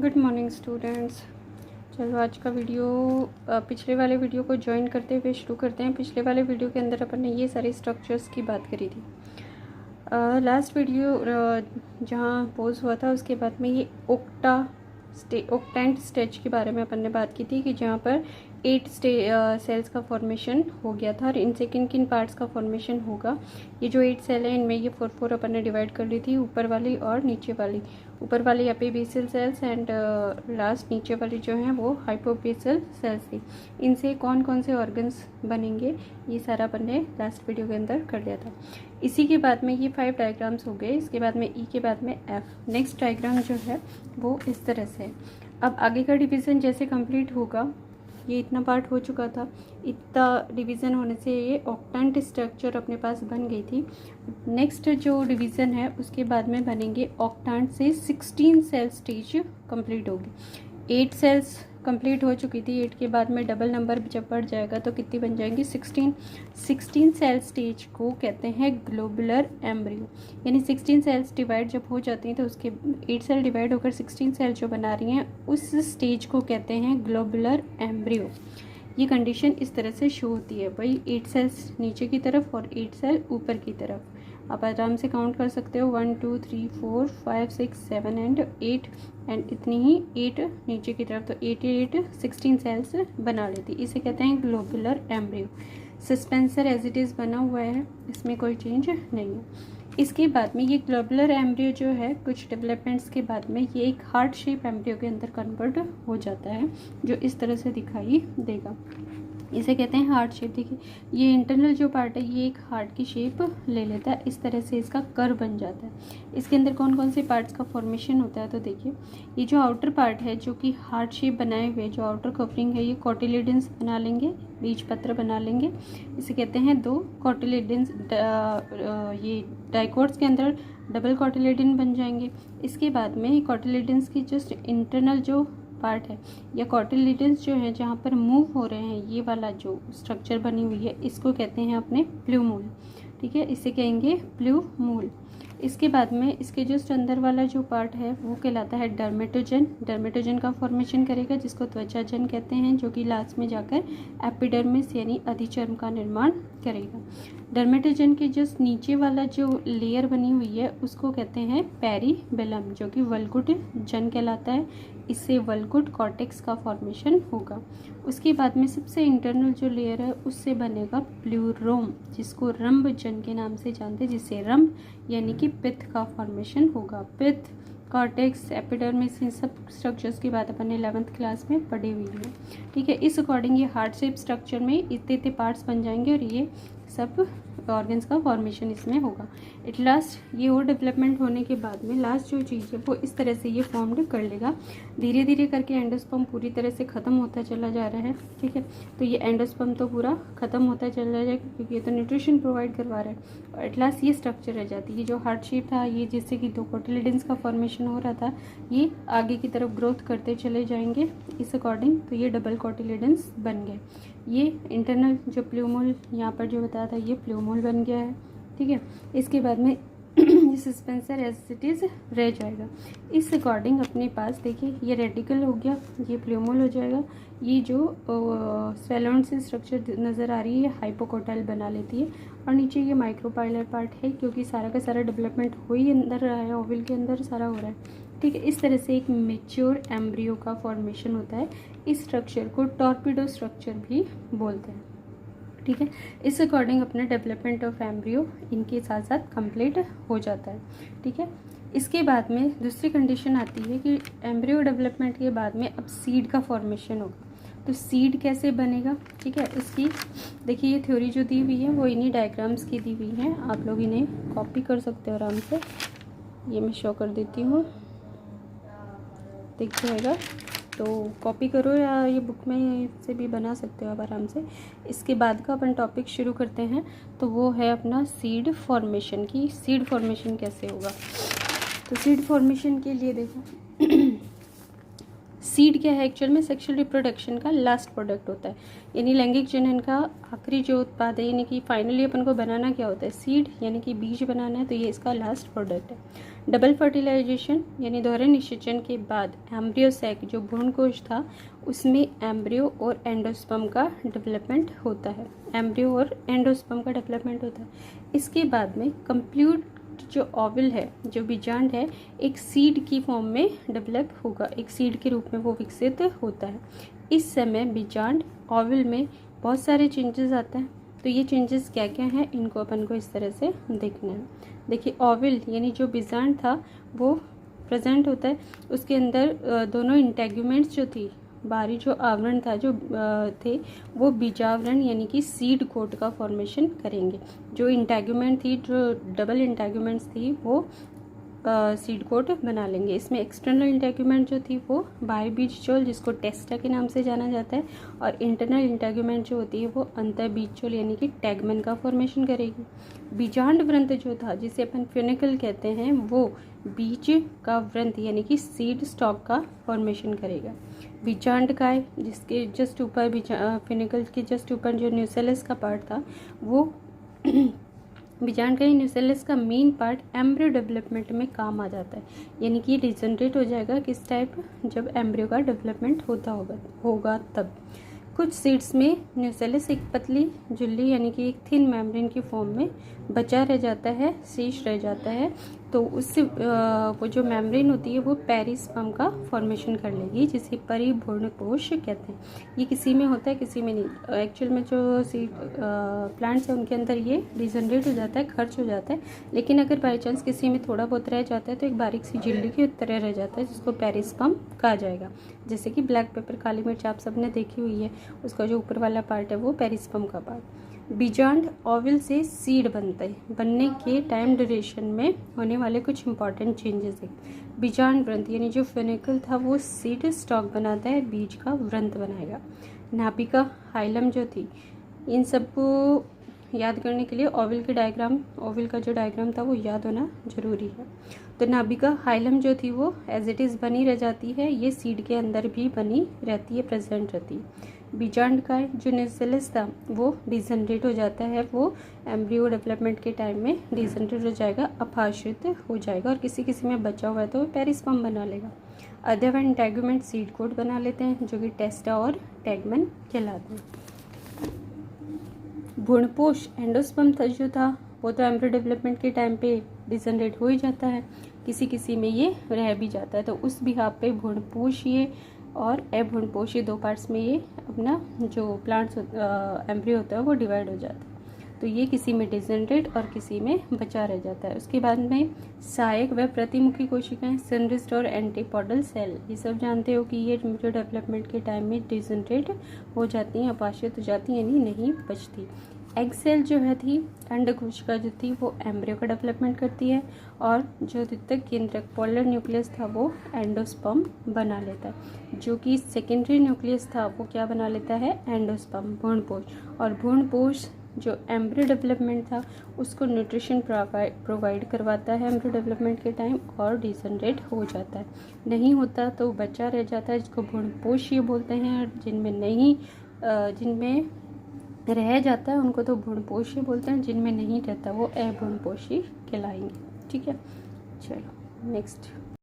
Good morning students. चलो आज का वीडियो पिछले वाले वीडियो को ज्वाइन करते हुए शुरू करते हैं। पिछले वाले वीडियो के अंदर अपन ने ये सारे स्ट्रक्चर्स की बात करी थी। लास्ट वीडियो जहाँ पोज हुआ था उसके बाद में ये ऑक्टेंट स्टेज के बारे में अपन ने बात की थी कि जहाँ पर 8 सेल्स का फॉर्मेशन हो गया था और इनसे किन किन पार्ट्स का फॉर्मेशन होगा। ये जो 8 सेल है इनमें ये 4 अपन ने डिवाइड कर ली थी, ऊपर वाली और नीचे वाली। ऊपर वाली एपिबेसल सेल्स एंड लास्ट नीचे वाली जो है वो हाइपोबेसल सेल्स थी। इनसे कौन कौन से ऑर्गन्स बनेंगे ये सारा अपन ने लास्ट वीडियो के अंदर कर लिया था। इसी के बाद में ये 5 डायग्राम्स हो गए। इसके बाद में ई के बाद में एफ। नेक्स्ट डायग्राम जो है वो इस तरह से। अब आगे का डिवीज़न जैसे कंप्लीट होगा, ये इतना पार्ट हो चुका था, इतना डिवीज़न होने से ये ऑक्टेंट स्ट्रक्चर अपने पास बन गई थी। नेक्स्ट जो डिवीज़न है उसके बाद में बनेंगे ऑक्टेंट से 16 सेल स्टेज कंप्लीट होगी। 8 सेल्स कंप्लीट हो चुकी थी, 8 के बाद में डबल नंबर जब बढ़ जाएगा तो कितनी बन जाएंगी 16 सेल स्टेज को कहते हैं ग्लोबुलर एम्ब्रियो। यानी 16 सेल्स डिवाइड जब हो जाती हैं तो उसके 8 सेल डिवाइड होकर 16 सेल जो बना रही हैं उस स्टेज को कहते हैं ग्लोबुलर एम्ब्रियो। ये कंडीशन इस तरह से शो होती है भाई, 8 सेल्स नीचे की तरफ और 8 सेल ऊपर की तरफ। आप आराम से काउंट कर सकते हो 1 2 3 4 5 6 7 एंड 8 एंड इतनी ही 8 नीचे की तरफ, तो 8 16 सेल्स बना लेती। इसे कहते हैं globular embryo. Suspensor as it is बना हुआ है, इसमें कोई चेंज नहीं है। इसके बाद में ये ग्लोबुलर एम्ब्रियो जो है कुछ डेवलपमेंट्स के बाद में ये एक हार्ट शेप एम्ब्रियो के अंदर कन्वर्ट हो जाता है जो इस तरह से दिखाई देगा। इसे कहते हैं हार्ट शेप। देखिए ये इंटरनल जो पार्ट है ये एक हार्ट की शेप ले लेता है, इस तरह से इसका कर्व बन जाता है। इसके अंदर कौन कौन से पार्ट्स का फॉर्मेशन होता है तो देखिए ये जो आउटर पार्ट है जो कि हार्ट शेप बनाए हुए जो आउटर कवरिंग है ये कॉटिलेडन्स बना लेंगे, बीज पत्र बना लेंगे। इसे कहते हैं 2 कॉटिलेडन्स। ये डाइकोट्स के अंदर डबल कॉटिलेडन बन जाएंगे। इसके बाद में कॉटिलेडन्स की जस्ट इंटरनल जो पार्ट है या कॉटिलेडन्स जो है जहाँ पर मूव हो रहे हैं, ये वाला जो स्ट्रक्चर बनी हुई है इसको कहते हैं अपने प्लूमूल। ठीक है, इसे कहेंगे प्लूमूल। इसके बाद में इसके जस्ट अंदर वाला जो पार्ट है वो कहलाता है डर्मेटोजन। डर्मेटोजन का फॉर्मेशन करेगा जिसको त्वचाजन कहते हैं, जो कि लास्ट में जाकर एपिडर्मिस यानी अधिचर्म का निर्माण करेगा। डर्मेटोजन के जस्ट नीचे वाला जो लेयर बनी हुई है उसको कहते हैं पेरिबेलम, जो कि वल्कुट जन कहलाता है। इससे वल्कुट कॉर्टेक्स का फॉर्मेशन होगा। उसके बाद में सबसे इंटरनल जो लेयर है उससे बनेगा प्लूरोम, जिसको रंभ जन के नाम से जानते हैं, जिससे रंभ यानी कि पित्त का फॉर्मेशन होगा। पित्त, कॉर्टेक्स, एपिडर्मिस, इन सब स्ट्रक्चर्स की बात अपन ने 11th क्लास में पढ़ी हुई है। ठीक है, इस अकॉर्डिंग ये हार्ट शेप स्ट्रक्चर में इतने इतने पार्ट्स बन जाएंगे और ये सब ऑर्गन्स का फॉर्मेशन इसमें होगा। एट लास्ट ये और डेवलपमेंट होने के बाद में लास्ट जो चीज़ है वो इस तरह से ये फॉर्म्ड कर लेगा। धीरे धीरे करके एंडोस्पर्म पूरी तरह से ख़त्म होता चला जा रहा है। ठीक है, तो ये एंडोस्पर्म तो पूरा ख़त्म होता चला जाएगा क्योंकि ये तो न्यूट्रिशन प्रोवाइड करवा रहा है। और एट लास्ट ये स्ट्रक्चर रह जाती है। ये जो हार्ट शेप था ये जिससे कि 2 कॉटिलेडन्स का फॉर्मेशन हो रहा था ये आगे की तरफ ग्रोथ करते चले जाएंगे इस अकॉर्डिंग, तो ये डबल कॉटिलेडन्स बन गए। ये इंटरनल जो प्लूमूल यहाँ पर जो बताया था ये प्लूमूल बन गया है। ठीक है, इसके बाद में ये सस्पेंसर एज इट इज़ रह जाएगा। इस अकॉर्डिंग अपने पास देखिए ये रेडिकल हो गया, ये प्लूमूल हो जाएगा। ये जो स्वेलोन से स्ट्रक्चर नज़र आ रही है हाइपोकोटाइल बना लेती है और नीचे ये माइक्रोपाइलर पार्ट है क्योंकि सारा का सारा डेवलपमेंट हो ही अंदर रहा है, ओवल के अंदर सारा हो रहा है। ठीक है, इस तरह से एक मेच्योर एम्ब्रियो का फॉर्मेशन होता है। इस स्ट्रक्चर को टॉर्पिडो स्ट्रक्चर भी बोलते हैं। ठीक है, इस अकॉर्डिंग अपना डेवलपमेंट ऑफ एम्ब्रियो इनके साथ साथ कंप्लीट हो जाता है। ठीक है, इसके बाद में दूसरी कंडीशन आती है कि एम्ब्रियो डेवलपमेंट के बाद में अब सीड का फॉर्मेशन होगा। तो सीड कैसे बनेगा? ठीक है, इसकी देखिए ये थ्योरी जो दी हुई है वो इन्हीं डायग्राम्स की दी हुई है, आप लोग इन्हें कॉपी कर सकते हो आराम से। ये मैं शो कर देती हूँ, दिख जाएगा तो कॉपी करो या ये बुक में से भी बना सकते हो आप आराम से। इसके बाद का अपन टॉपिक शुरू करते हैं, तो वो है अपना सीड फॉर्मेशन की। सीड फॉर्मेशन कैसे होगा? तो सीड फॉर्मेशन के लिए देखो सीड क्या है एक्चुअल में, सेक्सुअल रिप्रोडक्शन का लास्ट प्रोडक्ट होता है, यानी लैंगिक जनन का आखिरी जो उत्पाद है, यानी कि फाइनली अपन को बनाना क्या होता है, सीड यानी कि बीज बनाना है, तो ये इसका लास्ट प्रोडक्ट है। डबल फर्टिलाइजेशन यानी दोहरे निषेचन के बाद एम्ब्रियो सैक जो भ्रूणकोश था उसमें एम्ब्रियो और एंडोस्पर्म का डेवलपमेंट होता है, एम्ब्रियो और एंडोस्पर्म का डेवलपमेंट होता है। इसके बाद में कंप्लीट जो ओवल है, जो बीजांड है, एक सीड की फॉर्म में डेवलप होगा, एक सीड के रूप में वो विकसित होता है। इस समय बीजांड ओवल में बहुत सारे चेंजेस आते हैं, तो ये चेंजेस क्या क्या हैं इनको अपन को इस तरह से देखना है। देखिए ओवल यानी जो बीजांड था वो प्रेजेंट होता है, उसके अंदर दोनों इंटेग्यूमेंट्स जो थी, बाहरी जो आवरण था जो थे वो बीजावरण यानी कि सीड कोट का फॉर्मेशन करेंगे। जो इंटेग्यूमेंट थी, जो डबल इंटेग्यूमेंट्स थी वो सीड कोट बना लेंगे। इसमें एक्सटर्नल इंटेग्यूमेंट जो थी वो बाह्य बीज चोल जिसको टेस्टा के नाम से जाना जाता है, और इंटरनल इंटेग्यूमेंट जो होती है वो अंतर बीज चोल यानी कि टैगमन का फॉर्मेशन करेगी। बीजांड व्रंत जो था जिसे अपन फ्यूनिकल कहते हैं वो बीज का व्रंत यानी कि सीड स्टॉक का फॉर्मेशन करेगा। बीजांड काय जिसके जस्ट ऊपर फ्यूनिकल के जस्ट ऊपर जो न्यूसेलस का पार्ट था वो बीजांड का ही न्यूसेलस का मेन पार्ट एम्ब्रियो डेवलपमेंट में काम आ जाता है, यानी कि डिजनरेट हो जाएगा किस टाइप, जब एम्ब्रियो का डेवलपमेंट होगा तब। कुछ सीड्स में न्यूसेलस एक पतली झिल्ली यानी कि एक थिन मेम्ब्रेन की फॉर्म में बचा रह जाता है, शेष रह जाता है, तो उससे वो जो मेम्ब्रेन होती है वो पेरिस्पर्म का फॉर्मेशन कर लेगी, जिसे परिभ्रूणकोश कहते हैं। ये किसी में होता है किसी में नहीं। एक्चुअल में जो सीड प्लांट्स हैं उनके अंदर ये डिजनरेट हो जाता है, खर्च हो जाता है, लेकिन अगर बाई चांस किसी में थोड़ा बहुत रह जाता है तो एक बारीक सी झिल्ली की तरह रह जाता है जिसको पेरिस्पर्म कहा जाएगा। जैसे कि ब्लैक पेपर, काली मिर्च आप सबने देखी हुई है, उसका जो ऊपर वाला पार्ट है वो पेरिस्पर्म का पार्ट। बीजांड ओवल से सीड बनता है, बनने के टाइम ड्यूरेशन में होने वाले कुछ इंपॉर्टेंट चेंजेस है। बीजांड व्रंत यानी जो फेनिकल था वो सीड स्टॉक बनाता है, बीज का व्रंत बनाएगा। नाभिका हाइलम जो थी, इन सबको याद करने के लिए ओवल के डायग्राम, ओवल का जो डायग्राम था वो याद होना जरूरी है। तो नाभिका हाइलम जो थी वो एज इट इज़ बनी रह जाती है, ये सीड के अंदर भी बनी रहती है, प्रेजेंट रहती है। बीजांड का जो न्यूसेलस था वो डिजनरेट हो जाता है, वो एम्ब्रियो डेवलपमेंट के टाइम में डिजनरेट हो जाएगा, अपहाश्रित हो जाएगा, और किसी किसी में बचा हुआ है तो वो पेरिस्पर्म बना लेगा। अदर इंटेग्यूमेंट सीड कोट बना लेते हैं जो कि टेस्टा और टैगमन कहलाते हैं। भ्रूणपोष एंडोस्पर्म जो था वो तो एम्ब्रियो डेवलपमेंट के टाइम पे डिजनरेट हो ही जाता है, किसी किसी में ये रह भी जाता है, तो उस बिहाफ पे भ्रूणपोष ये और अभ्रूणपोष ये दो पार्ट्स में ये अपना जो प्लांट्स एम्ब्रियो होता है वो डिवाइड हो जाता है। तो ये किसी में डिजनरेट और किसी में बचा रह जाता है। उसके बाद में सहायक व प्रतिमुखी कोशिकाएं, सिनरिस्ट और एंटीपोडल सेल, ये सब जानते हो कि ये जो डेवलपमेंट के टाइम में डिजनरेट हो जाती हैं, अपाश्रित हो जाती हैं, यानी नहीं बचती। एग सेल जो है थी, अंड कोशिका जो थी वो एम्ब्रियो का डेवलपमेंट करती है, और जो द्वितीयक केंद्रक पोलर न्यूक्लियस था वो एंडोस्पर्म बना लेता है, जो कि सेकेंडरी न्यूक्लियस था वो क्या बना लेता है, एंडोस्पर्म, भ्रूणपोष। और भ्रूणपोष जो एम्ब्रियो डेवलपमेंट था उसको न्यूट्रिशन प्रोवाइड करवाता है एम्ब्रियो डेवलपमेंट के टाइम, और डिजनरेट हो जाता है। नहीं होता तो बचा रह जाता है, जिसको भ्रूणपोष ये बोलते हैं, और जिनमें रह जाता है उनको तो भ्रूणपोषी बोलते हैं, जिनमें नहीं रहता वो अभ्रूणपोषी कहलाएंगे। ठीक है, चलो नेक्स्ट।